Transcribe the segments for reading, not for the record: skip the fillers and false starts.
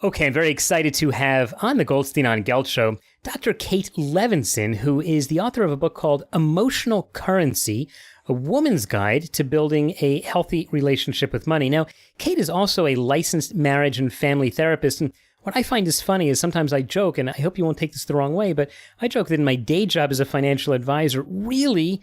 Okay, I'm very excited to have on the Goldstein on Gelt show Dr. Kate Levinson, who is the author of a book called Emotional Currency, a woman's guide to building a healthy relationship with money. Now, Kate is also a licensed marriage and family therapist, and what I find is funny is sometimes I joke, and I hope you won't take this the wrong way, but I joke that in my day job as a financial advisor, really,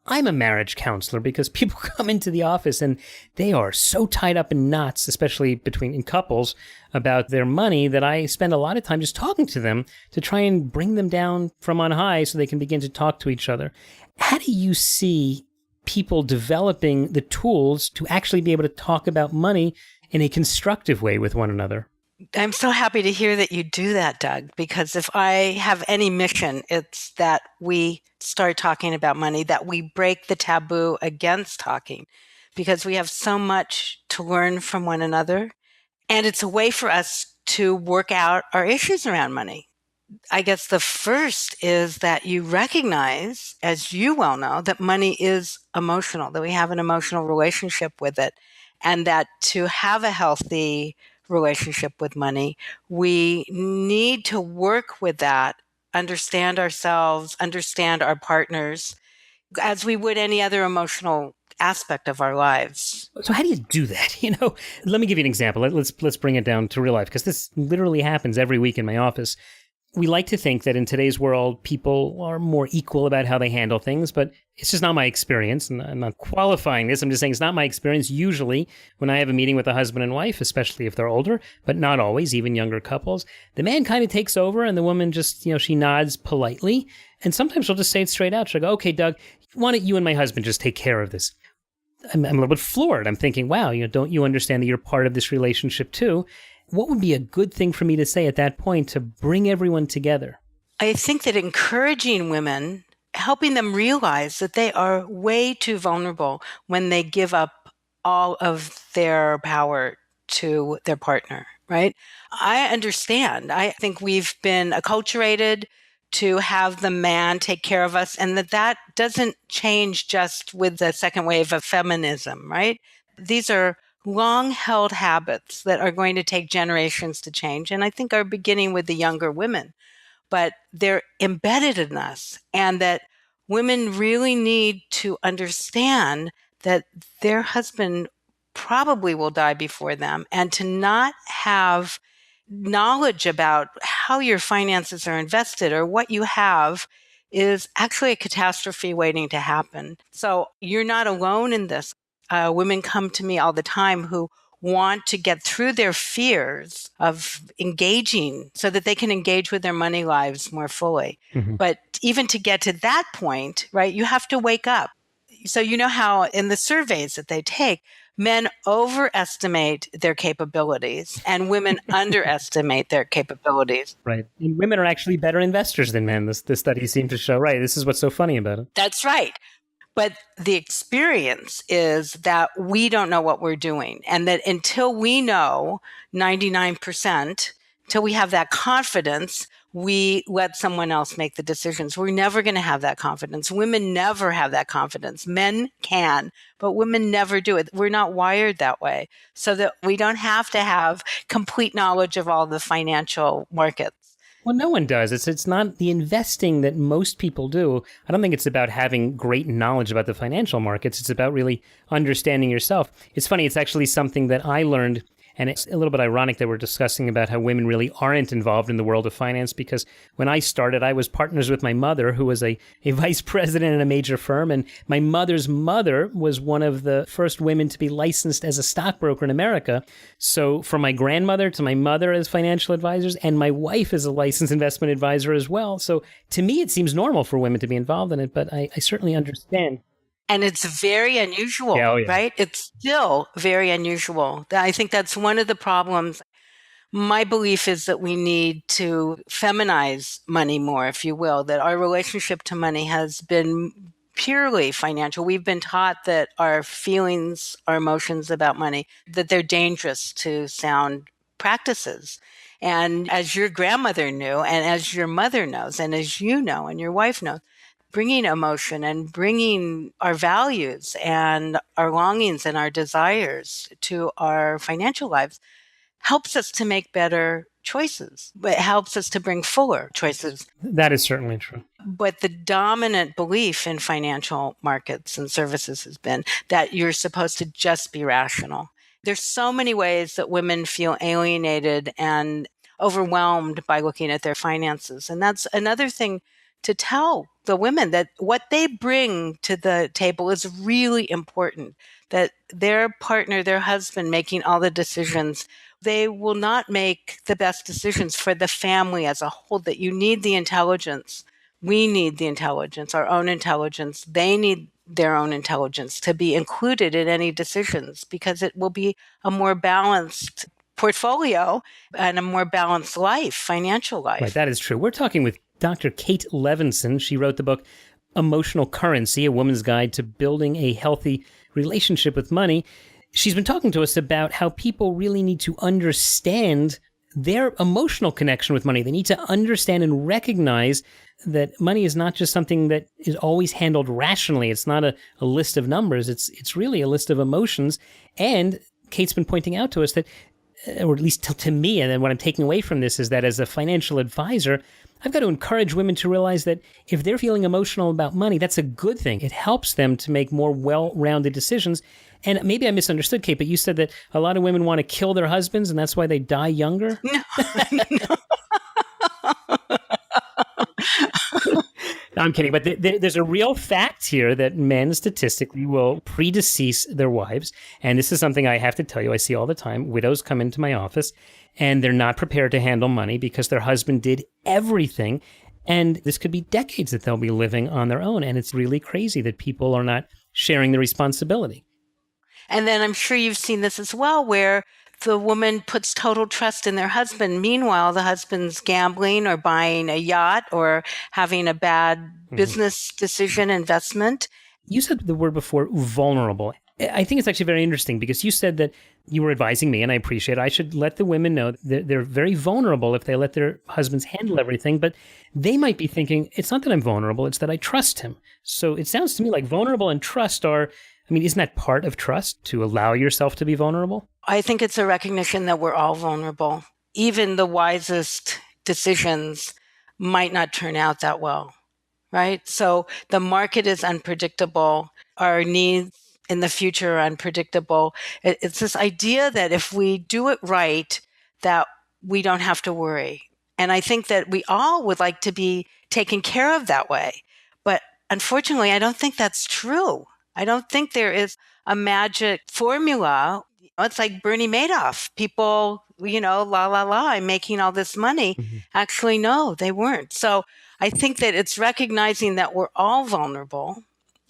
I'm a marriage counselor because people come into the office and they are so tied up in knots, especially in couples, about their money that I spend a lot of time just talking to them to try and bring them down from on high so they can begin to talk to each other. How do you see people developing the tools to actually be able to talk about money in a constructive way with one another? I'm so happy to hear that you do that, Doug, because if I have any mission, it's that we start talking about money, that we break the taboo against talking, because we have so much to learn from one another. And it's a way for us to work out our issues around money. I guess the first is that you recognize, as you well know, that money is emotional, that we have an emotional relationship with it, and that to have a healthy relationship with money, we need to work with that, understand ourselves, understand our partners, as we would any other emotional aspect of our lives. So how do you do that? Let me give you an example. Let's bring it down to real life, because this literally happens every week in my office. We like to think that in today's world, people are more equal about how they handle things, but it's just not my experience. And I'm not qualifying this. I'm just saying it's not my experience. Usually when I have a meeting with a husband and wife, especially if they're older, but not always, even younger couples, the man kind of takes over and the woman just, she nods politely. And sometimes she'll just say it straight out. She'll go, okay, Doug, why don't you and my husband just take care of this? I'm a little bit floored. I'm thinking, wow, don't you understand that you're part of this relationship too? What would be a good thing for me to say at that point to bring everyone together? I think that encouraging women, helping them realize that they are way too vulnerable when they give up all of their power to their partner, right? I understand. I think we've been acculturated to have the man take care of us, and that doesn't change just with the second wave of feminism, right? These are long-held habits that are going to take generations to change, and I think are beginning with the younger women. But they're embedded in us, and that women really need to understand that their husband probably will die before them, and to not have knowledge about how your finances are invested or what you have is actually a catastrophe waiting to happen. So you're not alone in this. Women come to me all the time who want to get through their fears of engaging so that they can engage with their money lives more fully. Mm-hmm. But even to get to that point, right, you have to wake up. So you know how in the surveys that they take, men overestimate their capabilities and women underestimate their capabilities. Right. And women are actually better investors than men, the studies seem to show. Right. This is what's so funny about it. That's right. But the experience is that we don't know what we're doing, and that until we know 99%, till we have that confidence, we let someone else make the decisions. We're never going to have that confidence. Women never have that confidence. Men can, but women never do it. We're not wired that way, so that we don't have to have complete knowledge of all the financial markets. Well, no one does. It's not the investing that most people do. I don't think it's about having great knowledge about the financial markets. It's about really understanding yourself. It's funny. It's actually something that I learned, and it's a little bit ironic that we're discussing about how women really aren't involved in the world of finance, because when I started, I was partners with my mother, who was a vice president in a major firm, and my mother's mother was one of the first women to be licensed as a stockbroker in America. So from my grandmother to my mother as financial advisors, and my wife is a licensed investment advisor as well. So to me, it seems normal for women to be involved in it, but I certainly understand. And it's very unusual, right? It's still very unusual. I think that's one of the problems. My belief is that we need to feminize money more, if you will, that our relationship to money has been purely financial. We've been taught that our feelings, our emotions about money, that they're dangerous to sound practices. And as your grandmother knew, and as your mother knows, and as you know, and your wife knows, bringing emotion and bringing our values and our longings and our desires to our financial lives helps us to make better choices. It helps us to bring fuller choices. That is certainly true. But the dominant belief in financial markets and services has been that you're supposed to just be rational. There's so many ways that women feel alienated and overwhelmed by looking at their finances. And that's another thing to tell the women, that what they bring to the table is really important, that their partner, their husband, making all the decisions, they will not make the best decisions for the family as a whole, that you need the intelligence. We need the intelligence, our own intelligence. They need their own intelligence to be included in any decisions, because it will be a more balanced portfolio and a more balanced life, financial life. Right, that is true. We're talking with Dr. Kate Levinson. She wrote the book Emotional Currency, A Woman's Guide to Building a Healthy Relationship with Money. She's been talking to us about how people really need to understand their emotional connection with money. They need to understand and recognize that money is not just something that is always handled rationally. It's not a list of numbers. It's really a list of emotions. And Kate's been pointing out to us that, or at least to me, and then what I'm taking away from this is that as a financial advisor, I've got to encourage women to realize that if they're feeling emotional about money, that's a good thing. It helps them to make more well-rounded decisions. And maybe I misunderstood, Kate, but you said that a lot of women want to kill their husbands and that's why they die younger? No. I'm kidding, but there's a real fact here that men statistically will predecease their wives. And this is something I have to tell you, I see all the time. Widows come into my office and they're not prepared to handle money because their husband did everything. And this could be decades that they'll be living on their own. And it's really crazy that people are not sharing the responsibility. And then I'm sure you've seen this as well, where the woman puts total trust in their husband. Meanwhile, the husband's gambling or buying a yacht or having a bad business decision, investment. You said the word before, vulnerable. I think it's actually very interesting because you said that you were advising me, and I appreciate it. I should let the women know that they're very vulnerable if they let their husbands handle everything, but they might be thinking, it's not that I'm vulnerable, it's that I trust him. So it sounds to me like vulnerable and trust are, isn't that part of trust, to allow yourself to be vulnerable? I think it's a recognition that we're all vulnerable. Even the wisest decisions might not turn out that well, right? So the market is unpredictable. Our needs in the future are unpredictable. It's this idea that if we do it right, that we don't have to worry. And I think that we all would like to be taken care of that way. But unfortunately, I don't think that's true. I don't think there is a magic formula. It's like Bernie Madoff. People, I'm making all this money. Mm-hmm. Actually, no, they weren't. So I think that it's recognizing that we're all vulnerable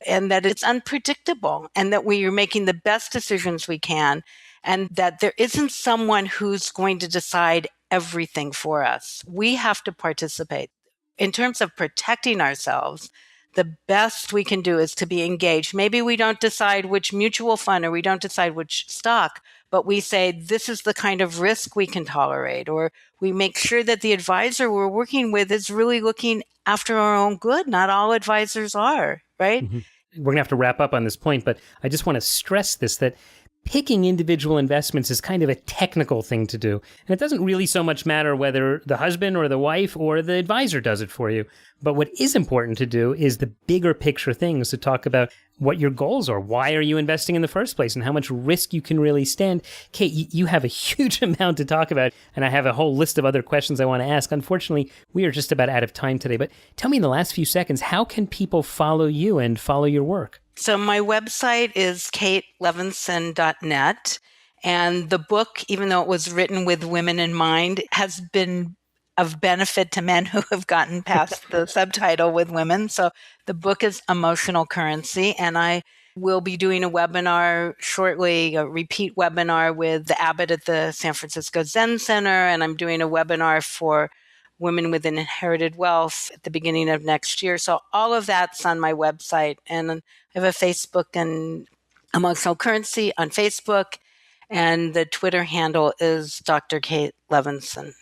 and that it's unpredictable and that we are making the best decisions we can and that there isn't someone who's going to decide everything for us. We have to participate. In terms of protecting ourselves, the best we can do is to be engaged. Maybe we don't decide which mutual fund or we don't decide which stock, but we say this is the kind of risk we can tolerate, or we make sure that the advisor we're working with is really looking after our own good. Not all advisors are, right? Mm-hmm. We're going to have to wrap up on this point, but I just want to stress this, that picking individual investments is kind of a technical thing to do. And it doesn't really so much matter whether the husband or the wife or the advisor does it for you. But what is important to do is the bigger picture things, to talk about what your goals are. Why are you investing in the first place and how much risk you can really stand? Kate, you have a huge amount to talk about, and I have a whole list of other questions I want to ask. Unfortunately, we are just about out of time today. But tell me in the last few seconds, how can people follow you and follow your work? So my website is katelevinson.net. And the book, even though it was written with women in mind, has been of benefit to men who have gotten past the subtitle with women. So the book is Emotional Currency. And I will be doing a webinar shortly, a repeat webinar with the abbot at the San Francisco Zen Center. And I'm doing a webinar for women with an inherited wealth at the beginning of next year. So all of that's on my website. And I have a Facebook and Emotional Currency on Facebook. And the Twitter handle is Dr. Kate Levinson.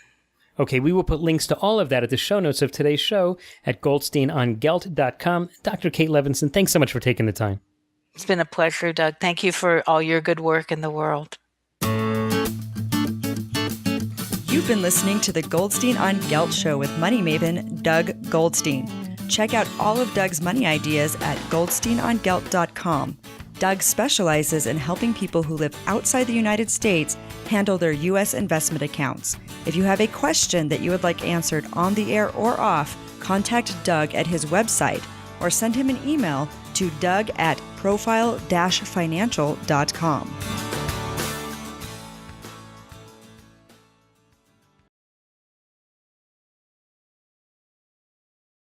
Okay, we will put links to all of that at the show notes of today's show at goldsteinongelt.com. Dr. Kate Levinson, thanks so much for taking the time. It's been a pleasure, Doug. Thank you for all your good work in the world. You've been listening to the Goldstein on Gelt Show with money maven Doug Goldstein. Check out all of Doug's money ideas at goldsteinongelt.com. Doug specializes in helping people who live outside the United States handle their U.S. investment accounts. If you have a question that you would like answered on the air or off, contact Doug at his website or send him an email to doug@profile-financial.com.